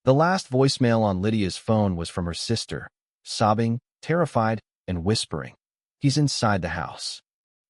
The last voicemail on Lydia's phone was from her sister, sobbing, terrified, and whispering, "He's inside the house."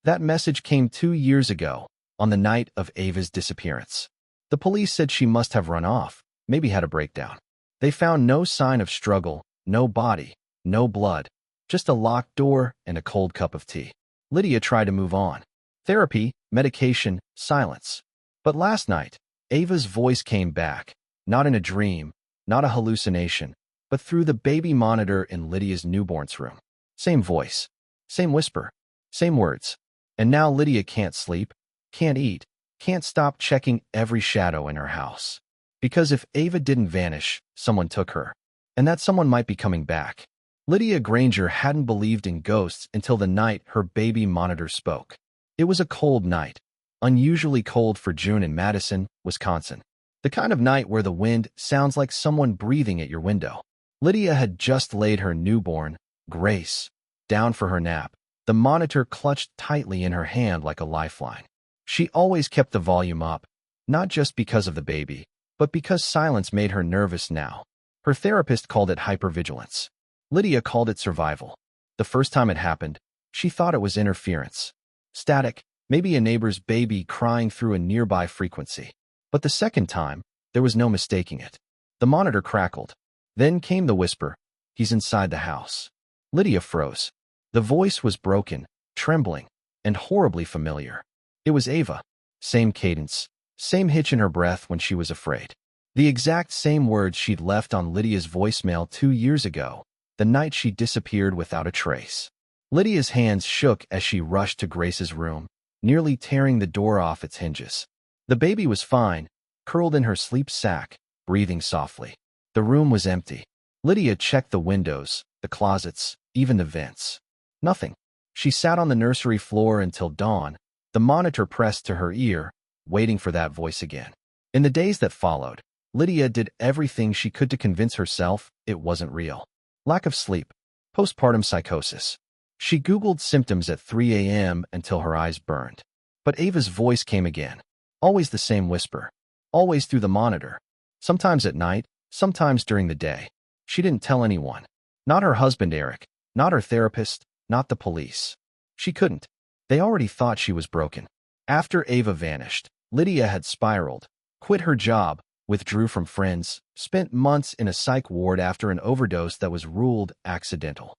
That message came 2 years ago, on the night of Ava's disappearance. The police said she must have run off, maybe had a breakdown. They found no sign of struggle, no body, no blood, just a locked door and a cold cup of tea. Lydia tried to move on. Therapy, medication, silence. But last night, Ava's voice came back, not in a dream, not a hallucination, but through the baby monitor in Lydia's newborn's room. Same voice, same whisper, same words. And now Lydia can't sleep, can't eat, can't stop checking every shadow in her house. Because if Ava didn't vanish, someone took her. And that someone might be coming back. Lydia Granger hadn't believed in ghosts until the night her baby monitor spoke. It was a cold night, unusually cold for June in Madison, Wisconsin. The kind of night where the wind sounds like someone breathing at your window. Lydia had just laid her newborn, Grace, down for her nap, the monitor clutched tightly in her hand like a lifeline. She always kept the volume up, not just because of the baby, but because silence made her nervous now. Her therapist called it hypervigilance. Lydia called it survival. The first time it happened, she thought it was interference. Static, maybe a neighbor's baby crying through a nearby frequency. But the second time, there was no mistaking it. The monitor crackled. Then came the whisper, "He's inside the house." Lydia froze. The voice was broken, trembling, and horribly familiar. It was Ava. Same cadence, same hitch in her breath when she was afraid. The exact same words she'd left on Lydia's voicemail 2 years ago, the night she disappeared without a trace. Lydia's hands shook as she rushed to Grace's room, nearly tearing the door off its hinges. The baby was fine, curled in her sleep sack, breathing softly. The room was empty. Lydia checked the windows, the closets, even the vents. Nothing. She sat on the nursery floor until dawn, the monitor pressed to her ear, waiting for that voice again. In the days that followed, Lydia did everything she could to convince herself it wasn't real. Lack of sleep, postpartum psychosis. She Googled symptoms at 3 a.m. until her eyes burned. But Ava's voice came again. Always the same whisper. Always through the monitor. Sometimes at night, sometimes during the day. She didn't tell anyone. Not her husband Eric, not her therapist, not the police. She couldn't. They already thought she was broken. After Ava vanished, Lydia had spiraled, quit her job, withdrew from friends, spent months in a psych ward after an overdose that was ruled accidental.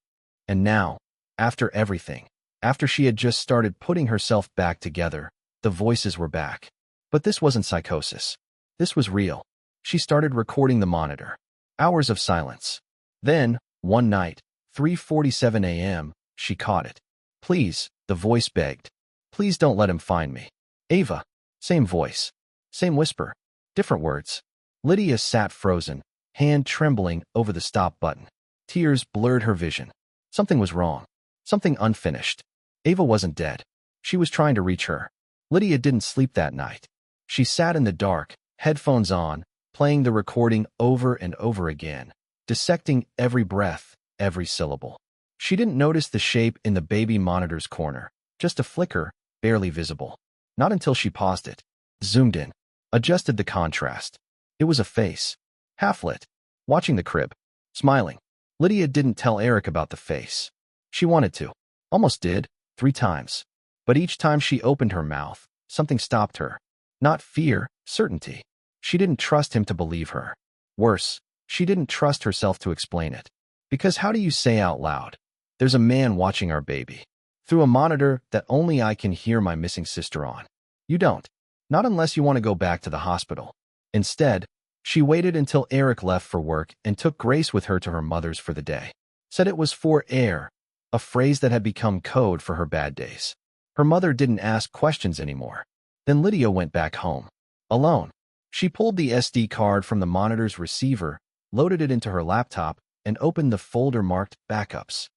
And now, after everything, after she had just started putting herself back together, the voices were back. But this wasn't psychosis. This was real. She started recording the monitor. Hours of silence. Then, one night, 3:47 a.m., she caught it. "Please," the voice begged. "Please don't let him find me." Ava. Same voice. Same whisper. Different words. Lydia sat frozen, hand trembling over the stop button. Tears blurred her vision. Something was wrong. Something unfinished. Ava wasn't dead. She was trying to reach her. Lydia didn't sleep that night. She sat in the dark, headphones on, playing the recording over and over again, dissecting every breath, every syllable. She didn't notice the shape in the baby monitor's corner, just a flicker, barely visible. Not until she paused it, zoomed in, adjusted the contrast. It was a face, half-lit, watching the crib, smiling. Lydia didn't tell Eric about the face. She wanted to, almost did, 3 times. But each time she opened her mouth, something stopped her. Not fear, certainty. She didn't trust him to believe her. Worse, she didn't trust herself to explain it. Because how do you say out loud, "There's a man watching our baby," through a monitor that only I can hear my missing sister on? You don't. Not unless you want to go back to the hospital. Instead, she waited until Eric left for work and took Grace with her to her mother's for the day. Said it was for air, a phrase that had become code for her bad days. Her mother didn't ask questions anymore. Then Lydia went back home. Alone. She pulled the SD card from the monitor's receiver, loaded it into her laptop, and opened the folder marked Backups.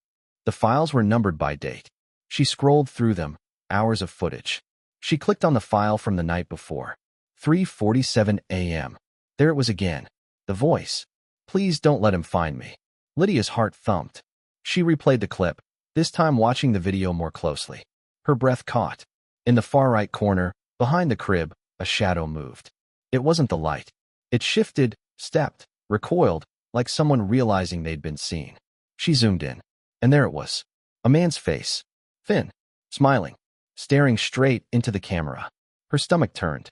The files were numbered by date. She scrolled through them, hours of footage. She clicked on the file from the night before. 3:47 a.m. There it was again. The voice. "Please don't let him find me." Lydia's heart thumped. She replayed the clip, this time watching the video more closely. Her breath caught. In the far right corner, behind the crib, a shadow moved. It wasn't the light. It shifted, stepped, recoiled, like someone realizing they'd been seen. She zoomed in, and there it was. A man's face. Thin, smiling, staring straight into the camera. Her stomach turned.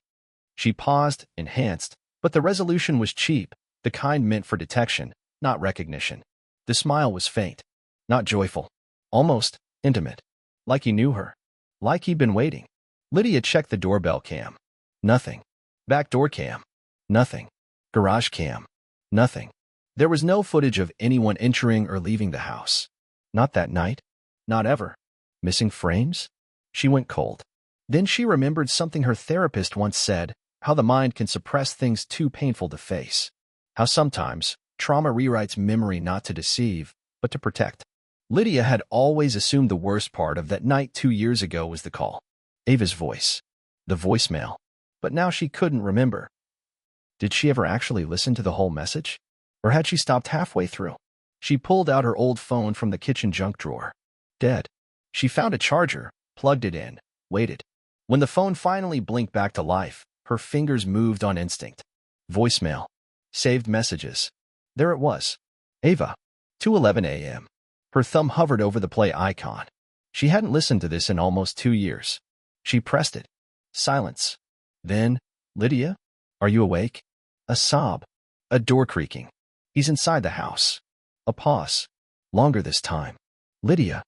She paused, enhanced, but the resolution was cheap, the kind meant for detection, not recognition. The smile was faint, not joyful, almost intimate, like he knew her, like he'd been waiting. Lydia checked the doorbell cam. Nothing. Back door cam. Nothing. Garage cam. Nothing. There was no footage of anyone entering or leaving the house. Not that night. Not ever. Missing frames? She went cold. Then she remembered something her therapist once said, how the mind can suppress things too painful to face. How sometimes trauma rewrites memory not to deceive, but to protect. Lydia had always assumed the worst part of that night 2 years ago was the call. Ava's voice. The voicemail. But now she couldn't remember. Did she ever actually listen to the whole message? Or had she stopped halfway through? She pulled out her old phone from the kitchen junk drawer. Dead. She found a charger, plugged it in, waited. When the phone finally blinked back to life, her fingers moved on instinct. Voicemail. Saved messages. There it was. Ava. 2:11 a.m. Her thumb hovered over the play icon. She hadn't listened to this in almost 2 years. She pressed it. Silence. Then, Lydia? Are you awake? A sob. A door creaking. He's inside the house. A pause. Longer this time. Lydia.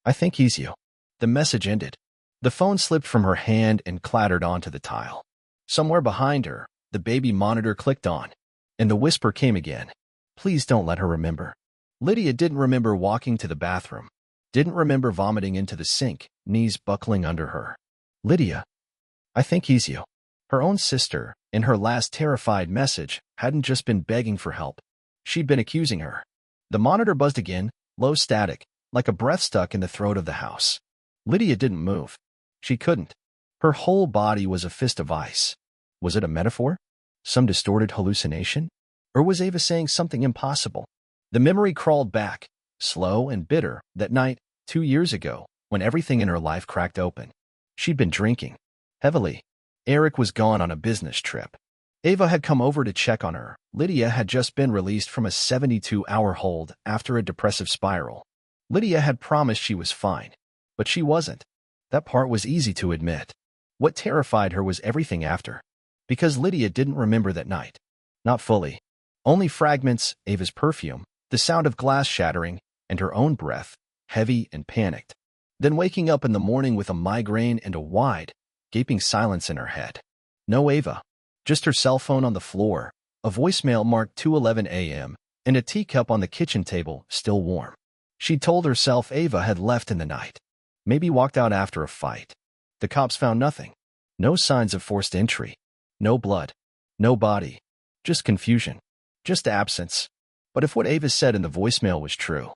I think he's you. The message ended. The phone slipped from her hand and clattered onto the tile. Somewhere behind her, the baby monitor clicked on, and the whisper came again. Please don't let her remember. Lydia didn't remember walking to the bathroom. Didn't remember vomiting into the sink, knees buckling under her. Lydia. I think he's you. Her own sister, in her last terrified message, hadn't just been begging for help. She'd been accusing her. The monitor buzzed again, low static, like a breath stuck in the throat of the house. Lydia didn't move. She couldn't. Her whole body was a fist of ice. Was it a metaphor? Some distorted hallucination? Or was Ava saying something impossible? The memory crawled back, slow and bitter, that night, 2 years ago, when everything in her life cracked open. She'd been drinking. Heavily. Eric was gone on a business trip. Ava had come over to check on her. Lydia had just been released from a 72-hour hold after a depressive spiral. Lydia had promised she was fine, but she wasn't. That part was easy to admit. What terrified her was everything after. Because Lydia didn't remember that night. Not fully. Only fragments, Ava's perfume, the sound of glass shattering, and her own breath, heavy and panicked. Then waking up in the morning with a migraine and a wide, gaping silence in her head. No Ava. Just her cell phone on the floor, a voicemail marked 2:11 a.m., and a teacup on the kitchen table, still warm. She told herself Ava had left in the night. Maybe walked out after a fight. The cops found nothing. No signs of forced entry. No blood. No body. Just confusion. Just absence. But if what Ava said in the voicemail was true,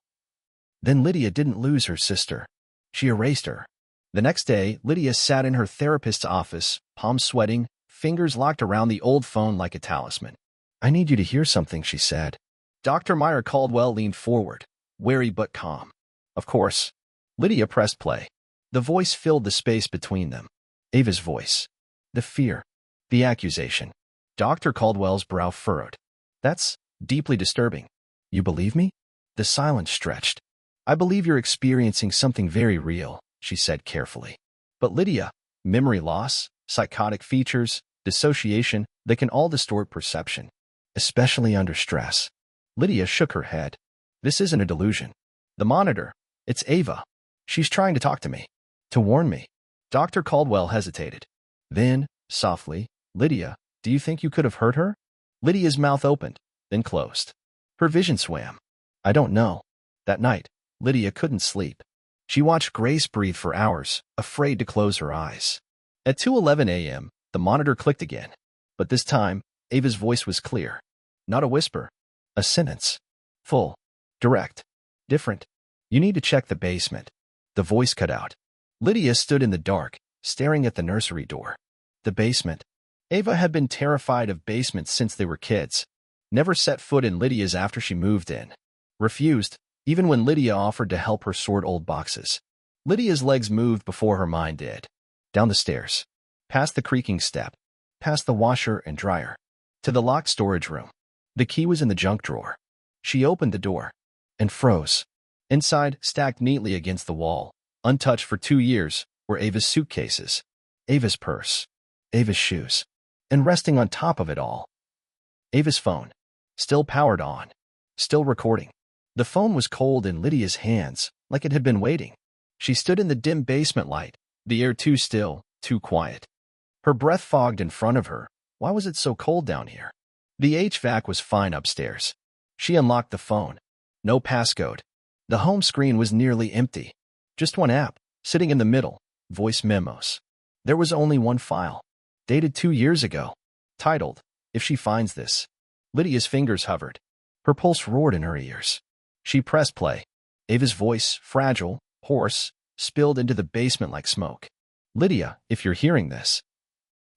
then Lydia didn't lose her sister. She erased her. The next day, Lydia sat in her therapist's office, palms sweating, fingers locked around the old phone like a talisman. I need you to hear something, she said. Dr. Meyer Caldwell leaned forward, wary but calm. Of course. Lydia pressed play. The voice filled the space between them. Ava's voice. The fear. The accusation. Dr. Caldwell's brow furrowed. That's deeply disturbing. You believe me? The silence stretched. I believe you're experiencing something very real, she said carefully. But Lydia, memory loss, psychotic features, dissociation, they can all distort perception, especially under stress. Lydia shook her head. This isn't a delusion. The monitor, it's Ava. She's trying to talk to me, to warn me. Dr. Caldwell hesitated. Then, softly, Lydia, do you think you could have hurt her? Lydia's mouth opened, then closed. Her vision swam. I don't know. That night, Lydia couldn't sleep. She watched Grace breathe for hours, afraid to close her eyes. At 2:11 a.m., the monitor clicked again. But this time, Ava's voice was clear. Not a whisper. A sentence. Full. Direct. Different. You need to check the basement. The voice cut out. Lydia stood in the dark, staring at the nursery door. The basement. Ava had been terrified of basements since they were kids. Never set foot in Lydia's after she moved in. Refused, even when Lydia offered to help her sort old boxes. Lydia's legs moved before her mind did. Down the stairs. Past the creaking step. Past the washer and dryer. To the locked storage room. The key was in the junk drawer. She opened the door and froze. Inside, stacked neatly against the wall, untouched for 2 years, were Ava's suitcases, Ava's purse, Ava's shoes, and resting on top of it all, Ava's phone, still powered on, still recording. The phone was cold in Lydia's hands, like it had been waiting. She stood in the dim basement light, the air too still, too quiet. Her breath fogged in front of her. Why was it so cold down here? The HVAC was fine upstairs. She unlocked the phone. No passcode. The home screen was nearly empty. Just one app, sitting in the middle, voice memos. There was only one file, dated 2 years ago, titled, "If She Finds This." Lydia's fingers hovered. Her pulse roared in her ears. She pressed play. Ava's voice, fragile, hoarse, spilled into the basement like smoke. "Lydia, if you're hearing this."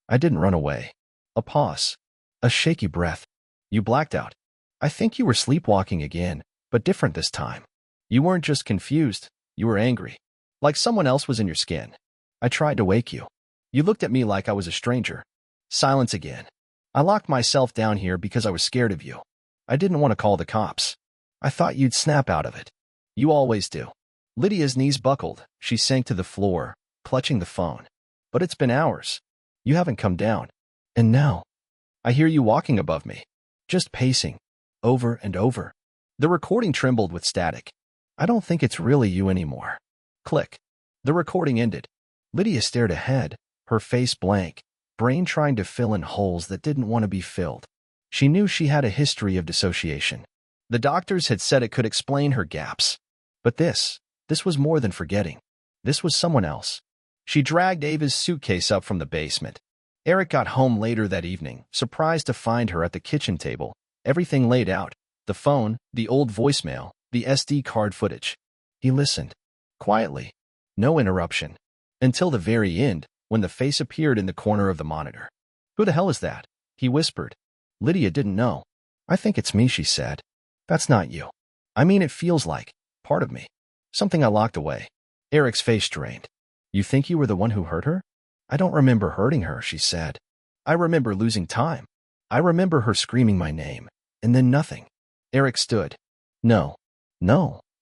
"I didn't run away." A pause. A shaky breath. "You blacked out. I think you were sleepwalking again, but different this time. You weren't just confused, you were angry. Like someone else was in your skin. I tried to wake you. You looked at me like I was a stranger." Silence again. "I locked myself down here because I was scared of you. I didn't want to call the cops. I thought you'd snap out of it. You always do." Lydia's knees buckled. She sank to the floor, clutching the phone. "But it's been hours. You haven't come down. And now, I hear you walking above me. Just pacing. Over and over." The recording trembled with static. "I don't think it's really you anymore." Click. The recording ended. Lydia stared ahead, her face blank, brain trying to fill in holes that didn't want to be filled. She knew she had a history of dissociation. The doctors had said it could explain her gaps. But this was more than forgetting. This was someone else. She dragged Ava's suitcase up from the basement. Eric got home later that evening, surprised to find her at the kitchen table, everything laid out, the phone, the old voicemail, the SD card footage. He listened. Quietly. No interruption. Until the very end, when the face appeared in the corner of the monitor. "Who the hell is that?" he whispered. Lydia didn't know. "I think it's me," she said. "That's not you. I mean, it feels like part of me. Something I locked away." Eric's face strained. "You think you were the one who hurt her?" "I don't remember hurting her," she said. "I remember losing time. I remember her screaming my name, and then nothing." Eric stood. No,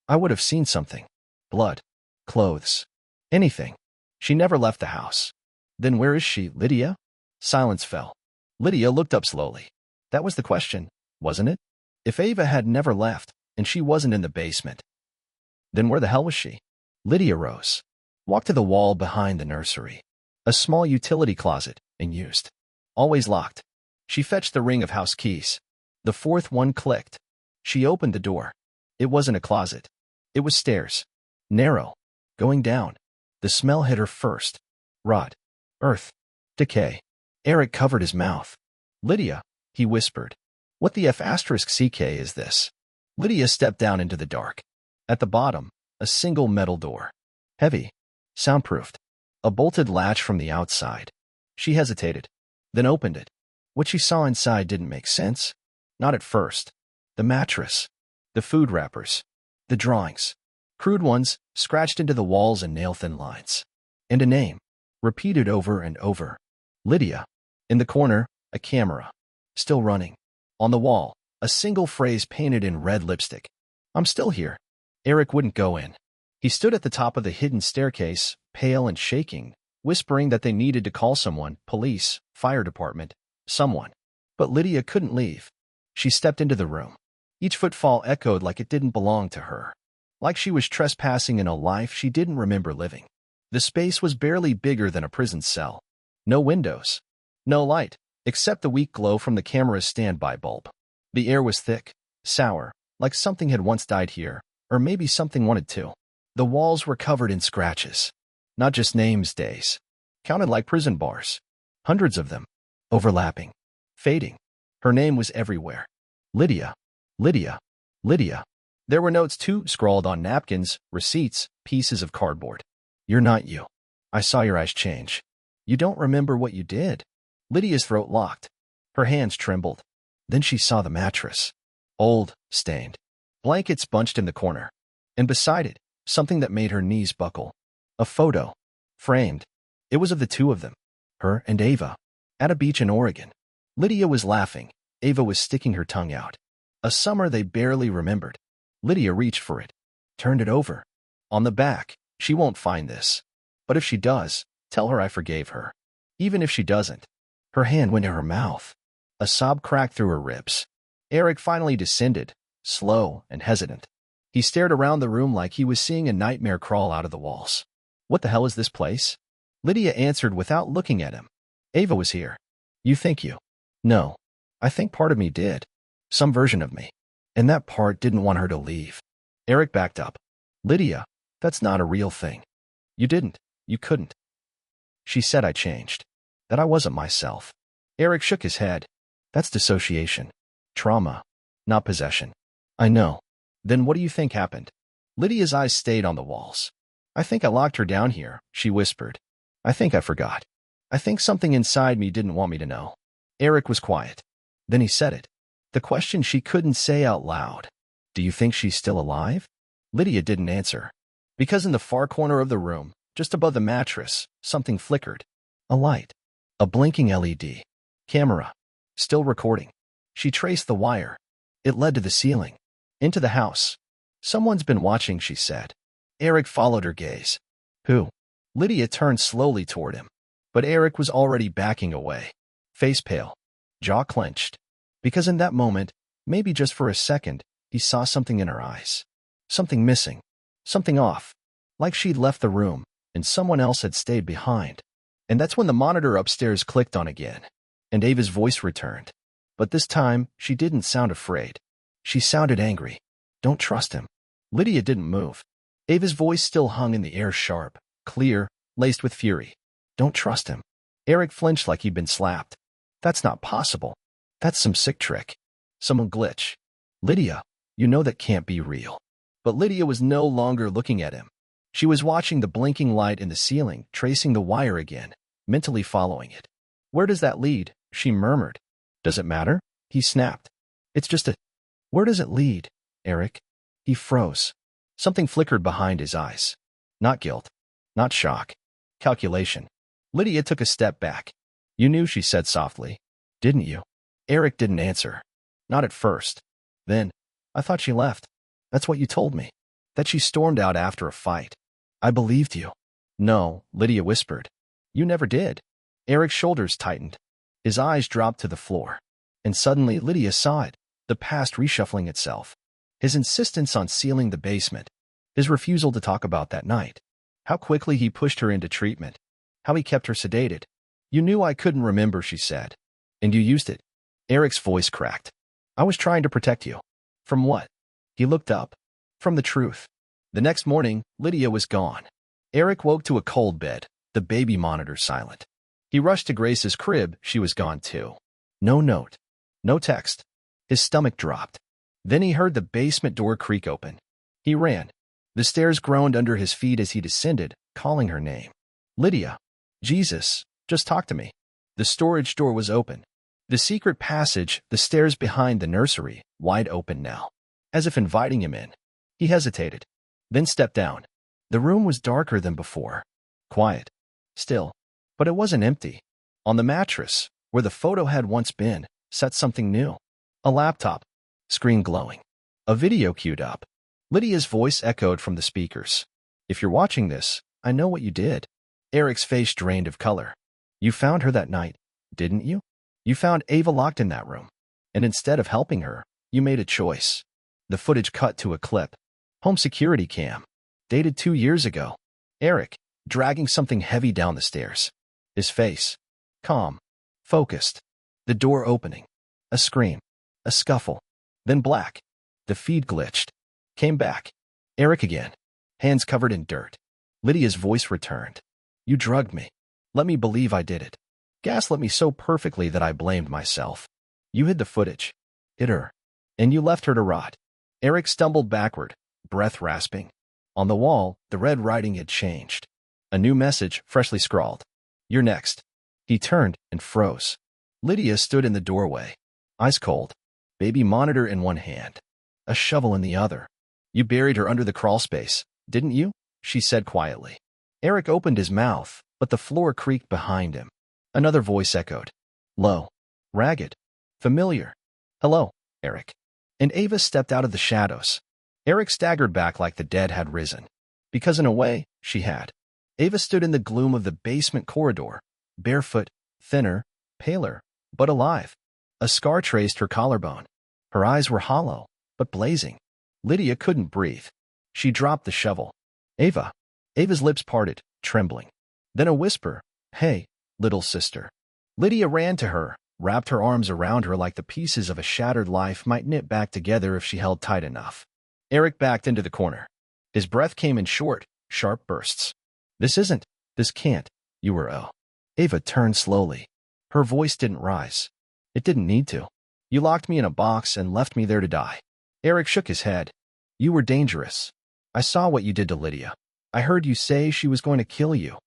I would have seen something. Blood. Clothes. Anything. She never left the house." "Then where is she, Lydia?" Silence fell. Lydia looked up slowly. That was the question, wasn't it? If Ava had never left, and she wasn't in the basement, then where the hell was she? Lydia rose. Walked to the wall behind the nursery. A small utility closet, unused. Always locked. She fetched the ring of house keys. The fourth one clicked. She opened the door. It wasn't a closet. It was stairs. Narrow. Going down. The smell hit her first. Rot. Earth. Decay. Eric covered his mouth. "Lydia," he whispered. "What the F***CK is this?" Lydia stepped down into the dark. At the bottom, a single metal door. Heavy. Soundproofed. A bolted latch from the outside. She hesitated, then opened it. What she saw inside didn't make sense. Not at first. The mattress. The food wrappers. The drawings. Crude ones, scratched into the walls in nail-thin lines. And a name. Repeated over and over. Lydia. In the corner, a camera. Still running. On the wall, a single phrase painted in red lipstick. "I'm still here." Eric wouldn't go in. He stood at the top of the hidden staircase, pale and shaking, whispering that they needed to call someone, police, fire department, someone. But Lydia couldn't leave. She stepped into the room. Each footfall echoed like it didn't belong to her. Like she was trespassing in a life she didn't remember living. The space was barely bigger than a prison cell. No windows. No light, except the weak glow from the camera's standby bulb. The air was thick, sour, like something had once died here, or maybe something wanted to. The walls were covered in scratches. Not just names, days. Counted like prison bars. Hundreds of them. Overlapping. Fading. Her name was everywhere. Lydia. Lydia. Lydia. There were notes too, scrawled on napkins, receipts, pieces of cardboard. "You're not you. I saw your eyes change. You don't remember what you did." Lydia's throat locked. Her hands trembled. Then she saw the mattress. Old, stained. Blankets bunched in the corner. And beside it, something that made her knees buckle. A photo. Framed. It was of the two of them. Her and Ava. At a beach in Oregon. Lydia was laughing. Ava was sticking her tongue out. A summer they barely remembered. Lydia reached for it, turned it over. On the back, she won't find this. But if she does, tell her I forgave her. Even if she doesn't. Her hand went to her mouth. A sob cracked through her ribs. Eric finally descended, slow and hesitant. He stared around the room like he was seeing a nightmare crawl out of the walls. What the hell is this place? Lydia answered without looking at him. Ava was here. You think you? No. I think part of me did. Some version of me. And that part didn't want her to leave. Eric backed up. Lydia, that's not a real thing. You didn't. You couldn't. She said I changed. That I wasn't myself. Eric shook his head. That's dissociation. Trauma. Not possession. I know. Then what do you think happened? Lydia's eyes stayed on the walls. I think I locked her down here, she whispered. I think I forgot. I think something inside me didn't want me to know. Eric was quiet. Then he said it. The question she couldn't say out loud. Do you think she's still alive? Lydia didn't answer. Because in the far corner of the room, just above the mattress, something flickered. A light. A blinking LED. Camera. Still recording. She traced the wire. It led to the ceiling. Into the house. Someone's been watching, she said. Eric followed her gaze. Who? Lydia turned slowly toward him. But Eric was already backing away. Face pale. Jaw clenched. Because in that moment, maybe just for a second, he saw something in her eyes. Something missing. Something off. Like she'd left the room, and someone else had stayed behind. And that's when the monitor upstairs clicked on again. And Ava's voice returned. But this time, she didn't sound afraid. She sounded angry. Don't trust him. Lydia didn't move. Ava's voice still hung in the air, sharp, clear, laced with fury. Don't trust him. Eric flinched like he'd been slapped. That's not possible. That's some sick trick. Some glitch. Lydia, you know that can't be real. But Lydia was no longer looking at him. She was watching the blinking light in the ceiling, tracing the wire again, mentally following it. Where does that lead? She murmured. Does it matter? He snapped. It's just a... Where does it lead, Eric? He froze. Something flickered behind his eyes. Not guilt. Not shock. Calculation. Lydia took a step back. You knew, she said softly. Didn't you? Eric didn't answer. Not at first. Then, I thought she left. That's what you told me. That she stormed out after a fight. I believed you. No, Lydia whispered. You never did. Eric's shoulders tightened. His eyes dropped to the floor. And suddenly Lydia saw it, the past reshuffling itself. His insistence on sealing the basement. His refusal to talk about that night. How quickly he pushed her into treatment. How he kept her sedated. You knew I couldn't remember, she said. And you used it. Eric's voice cracked. I was trying to protect you. From what? He looked up. From the truth. The next morning, Lydia was gone. Eric woke to a cold bed, the baby monitor silent. He rushed to Grace's crib. She was gone too. No note. No text. His stomach dropped. Then he heard the basement door creak open. He ran. The stairs groaned under his feet as he descended, calling her name. Lydia. Jesus, just talk to me. The storage door was open. The secret passage, the stairs behind the nursery, wide open now. As if inviting him in. He hesitated. Then stepped down. The room was darker than before. Quiet. Still. But it wasn't empty. On the mattress, where the photo had once been, sat something new. A laptop. Screen glowing. A video queued up. Lydia's voice echoed from the speakers. If you're watching this, I know what you did. Eric's face drained of color. You found her that night, didn't you? You found Ava locked in that room. And instead of helping her, you made a choice. The footage cut to a clip. Home security cam. Dated 2 years ago. Eric, dragging something heavy down the stairs. His face. Calm. Focused. The door opening. A scream. A scuffle. Then black. The feed glitched. Came back. Eric again. Hands covered in dirt. Lydia's voice returned. You drugged me. Let me believe I did it. Gaslit me so perfectly that I blamed myself. You hid the footage. Hid her. And you left her to rot. Eric stumbled backward, breath rasping. On the wall, the red writing had changed. A new message, freshly scrawled. You're next. He turned and froze. Lydia stood in the doorway. Ice cold. Baby monitor in one hand. A shovel in the other. You buried her under the crawl space, didn't you? She said quietly. Eric opened his mouth, but the floor creaked behind him. Another voice echoed. Low. Ragged. Familiar. Hello, Eric. And Ava stepped out of the shadows. Eric staggered back like the dead had risen. Because in a way, she had. Ava stood in the gloom of the basement corridor, barefoot, thinner, paler, but alive. A scar traced her collarbone. Her eyes were hollow, but blazing. Lydia couldn't breathe. She dropped the shovel. Ava. Ava's lips parted, trembling. Then a whisper, "Hey, little sister." Lydia ran to her, wrapped her arms around her like the pieces of a shattered life might knit back together if she held tight enough. Eric backed into the corner. His breath came in short, sharp bursts. This can't, you were ill. Ava turned slowly. Her voice didn't rise. It didn't need to. You locked me in a box and left me there to die. Eric shook his head. You were dangerous. I saw what you did to Lydia. I heard you say she was going to kill you.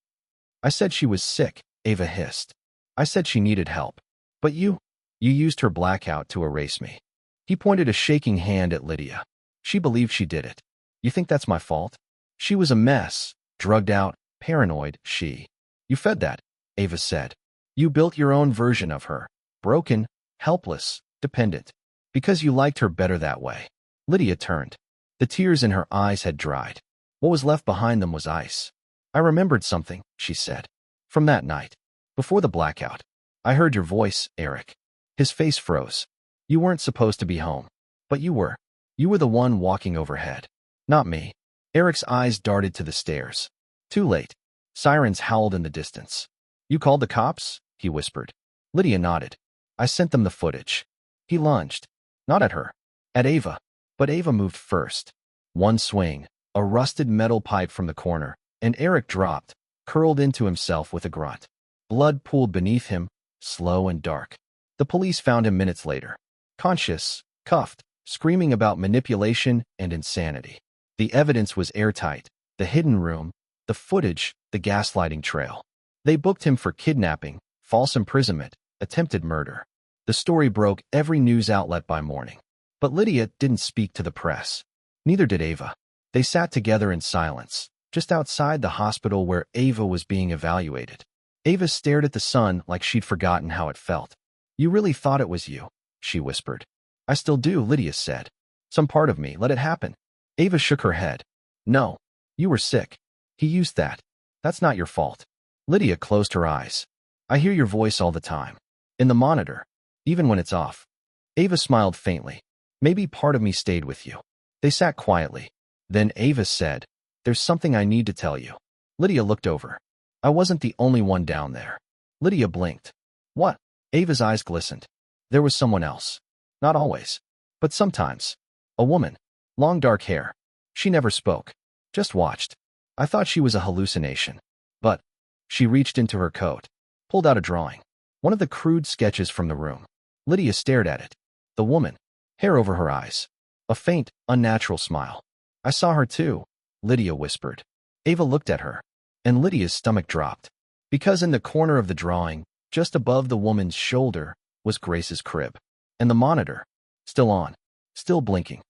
I said she was sick, Ava hissed. I said she needed help. But you used her blackout to erase me. He pointed a shaking hand at Lydia. She believed she did it. You think that's my fault? She was a mess, drugged out, paranoid, You fed that, Ava said. You built your own version of her. Broken, helpless, dependent. Because you liked her better that way. Lydia turned. The tears in her eyes had dried. What was left behind them was ice. I remembered something, she said. From that night. Before the blackout. I heard your voice, Eric. His face froze. You weren't supposed to be home. But you were. You were the one walking overhead. Not me. Eric's eyes darted to the stairs. Too late. Sirens howled in the distance. You called the cops? He whispered. Lydia nodded. I sent them the footage. He lunged. Not at her. At Ava. But Ava moved first. One swing, a rusted metal pipe from the corner, and Eric dropped, curled into himself with a grunt. Blood pooled beneath him, slow and dark. The police found him minutes later. Conscious, cuffed, screaming about manipulation and insanity. The evidence was airtight. The hidden room, the footage, the gaslighting trail. They booked him for kidnapping, false imprisonment, attempted murder. The story broke every news outlet by morning. But Lydia didn't speak to the press. Neither did Ava. They sat together in silence, just outside the hospital where Ava was being evaluated. Ava stared at the sun like she'd forgotten how it felt. You really thought it was you, she whispered. I still do, Lydia said. Some part of me let it happen. Ava shook her head. No, you were sick. He used that. That's not your fault. Lydia closed her eyes. I hear your voice all the time. In the monitor. Even when it's off. Ava smiled faintly. Maybe part of me stayed with you. They sat quietly. Then Ava said, There's something I need to tell you. Lydia looked over. I wasn't the only one down there. Lydia blinked. What? Ava's eyes glistened. There was someone else. Not always. But sometimes. A woman. Long dark hair. She never spoke. Just watched. I thought she was a hallucination. But she reached into her coat. Pulled out a drawing. One of the crude sketches from the room. Lydia stared at it. The woman. Hair over her eyes. A faint, unnatural smile. I saw her too, Lydia whispered. Ava looked at her. And Lydia's stomach dropped. Because in the corner of the drawing, just above the woman's shoulder, was Grace's crib. And the monitor. Still on. Still blinking.